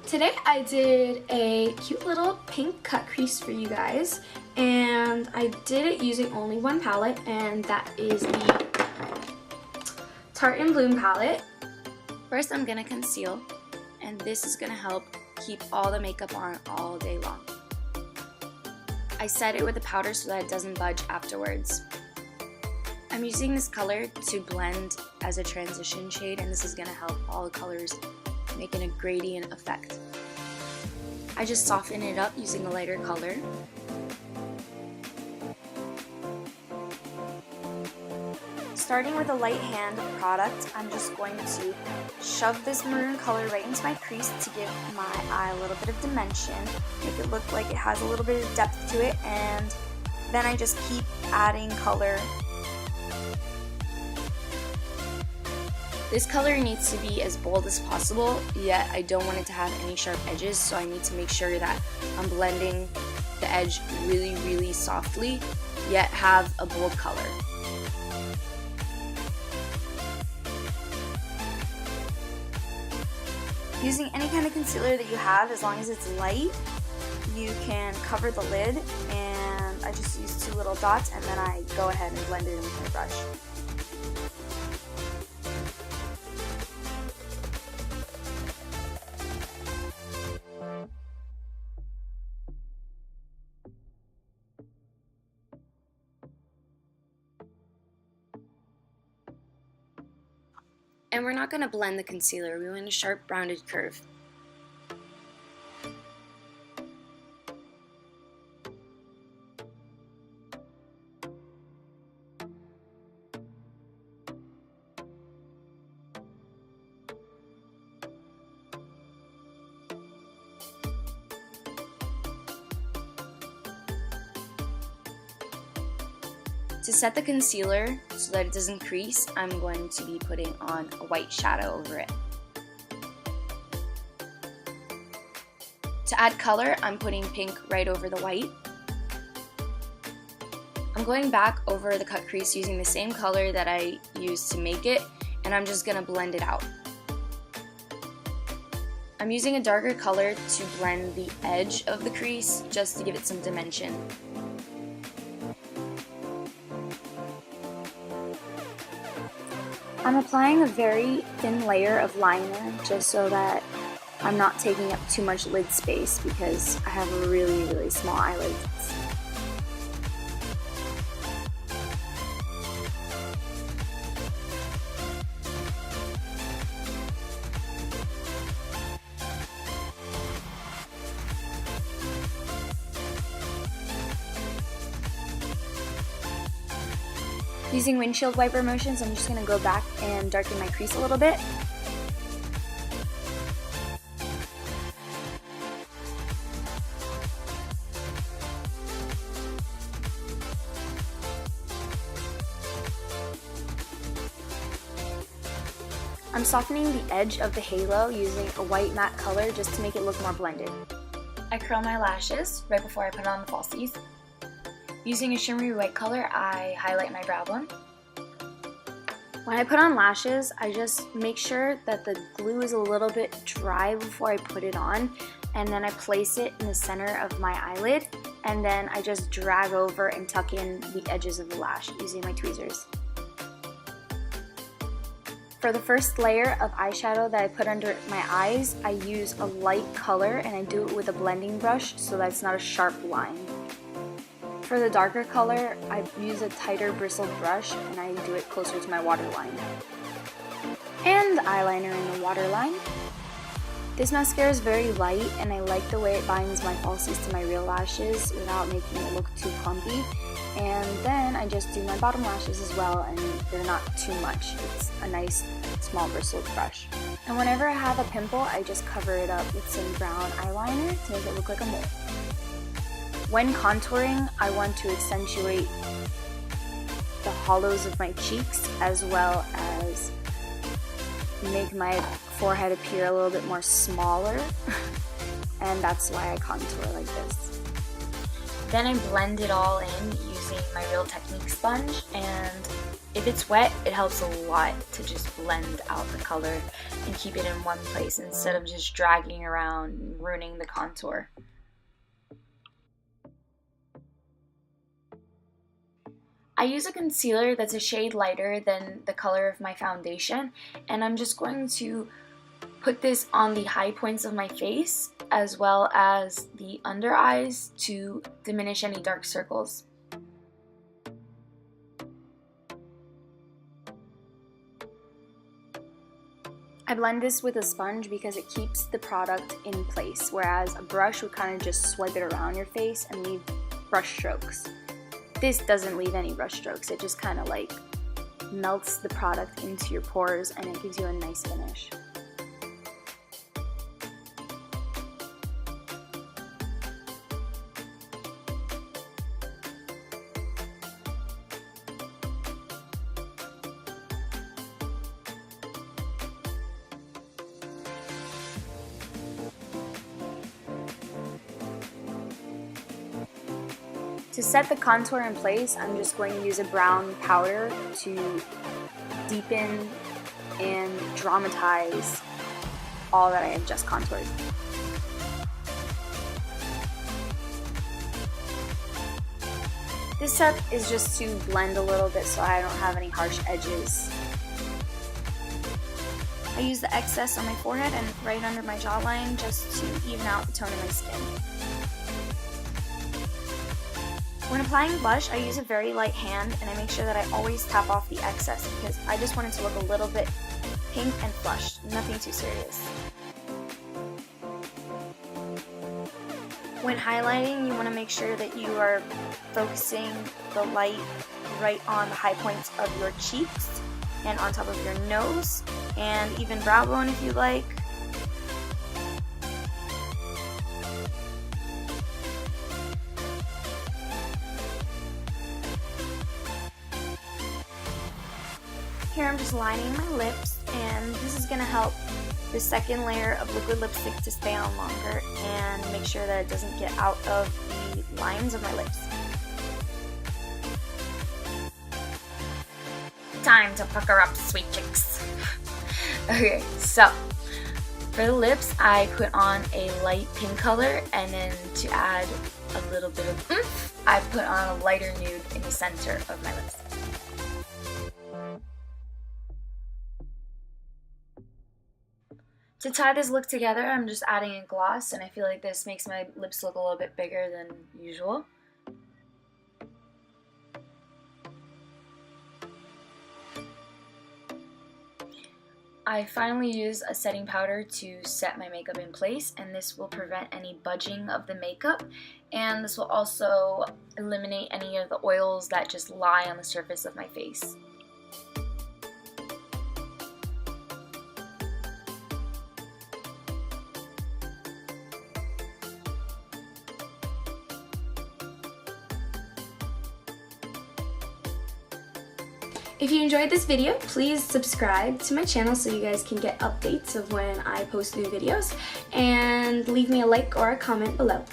Today I did a cute little pink cut crease for you guys, and I did it using only one palette, and that is the Tarte and Bloom palette. First I'm going to conceal, and this is going to help keep all the makeup on all day long. I set it with a powder so that it doesn't budge afterwards. I'm using this color to blend as a transition shade, and this is going to help all the colors making a gradient effect. I just soften it up using a lighter color. Starting with a light hand product, I'm just going to shove this maroon color right into my crease to give my eye a little bit of dimension, make it look like it has a little bit of depth to it, and then I just keep adding color. This color needs to be as bold as possible, yet I don't want it to have any sharp edges, so I need to make sure that I'm blending the edge really softly, yet have a bold color. Using any kind of concealer that you have, as long as it's light, you can cover the lid, and I just use 2 little dots and then I go ahead and blend it in with my brush. And we're not going to blend the concealer, we want a sharp rounded curve. To set the concealer so that it doesn't crease, I'm going to be putting on a white shadow over it. To add color, I'm putting pink right over the white. I'm going back over the cut crease using the same color that I used to make it, and I'm just going to blend it out. I'm using a darker color to blend the edge of the crease just to give it some dimension. I'm applying a very thin layer of liner just so that I'm not taking up too much lid space because I have really small eyelids. Using windshield wiper motions, I'm just going to go back and darken my crease a little bit. I'm softening the edge of the halo using a white matte color just to make it look more blended. I curl my lashes right before I put on the falsies. Using a shimmery white color, I highlight my brow bone. When I put on lashes, I just make sure that the glue is a little bit dry before I put it on, and then I place it in the center of my eyelid, and then I just drag over and tuck in the edges of the lash using my tweezers. For the first layer of eyeshadow that I put under my eyes, I use a light color and I do it with a blending brush so that it's not a sharp line. For the darker color, I use a tighter bristled brush and I do it closer to my waterline. And the eyeliner in the waterline. This mascara is very light and I like the way it binds my falsies to my real lashes without making it look too clumpy. And then I just do my bottom lashes as well, and they're not too much. It's a nice small bristled brush. And whenever I have a pimple, I just cover it up with some brown eyeliner to make it look like a mole. When contouring, I want to accentuate the hollows of my cheeks as well as make my forehead appear a little bit more smaller, and that's why I contour like this. Then I blend it all in using using my Real Technique sponge, and if it's wet, it helps a lot to just blend out the color and keep it in one place instead of just dragging around and ruining the contour. I use a concealer that's a shade lighter than the color of my foundation, and I'm just going to put this on the high points of my face as well as the under eyes to diminish any dark circles. I blend this with a sponge because it keeps the product in place, whereas a brush would kind of just swipe it around your face and leave brush strokes. This doesn't leave any brush strokes, it just kind of like melts the product into your pores and it gives you a nice finish. To set the contour in place, I'm just going to use a brown powder to deepen and dramatize all that I have just contoured. This step is just to blend a little bit so I don't have any harsh edges. I use the excess on my forehead and right under my jawline just to even out the tone of my skin. When applying blush, I use a very light hand and I make sure that I always tap off the excess because I just want it to look a little bit pink and flushed, nothing too serious. When highlighting, you want to make sure that you are focusing the light right on the high points of your cheeks and on top of your nose and even brow bone if you like. Here I'm just lining my lips, and this is going to help the second layer of liquid lipstick to stay on longer and make sure that it doesn't get out of the lines of my lips. Time to pucker up, sweet chicks. Okay, so for the lips, I put on a light pink color, and then to add a little bit of oomph, I put on a lighter nude in the center of my lips. To tie this look together, I'm just adding a gloss, and I feel like this makes my lips look a little bit bigger than usual. I finally use a setting powder to set my makeup in place, and this will prevent any budging of the makeup, and this will also eliminate any of the oils that just lie on the surface of my face. If you enjoyed this video, please subscribe to my channel so you guys can get updates of when I post new videos, and leave me a like or a comment below.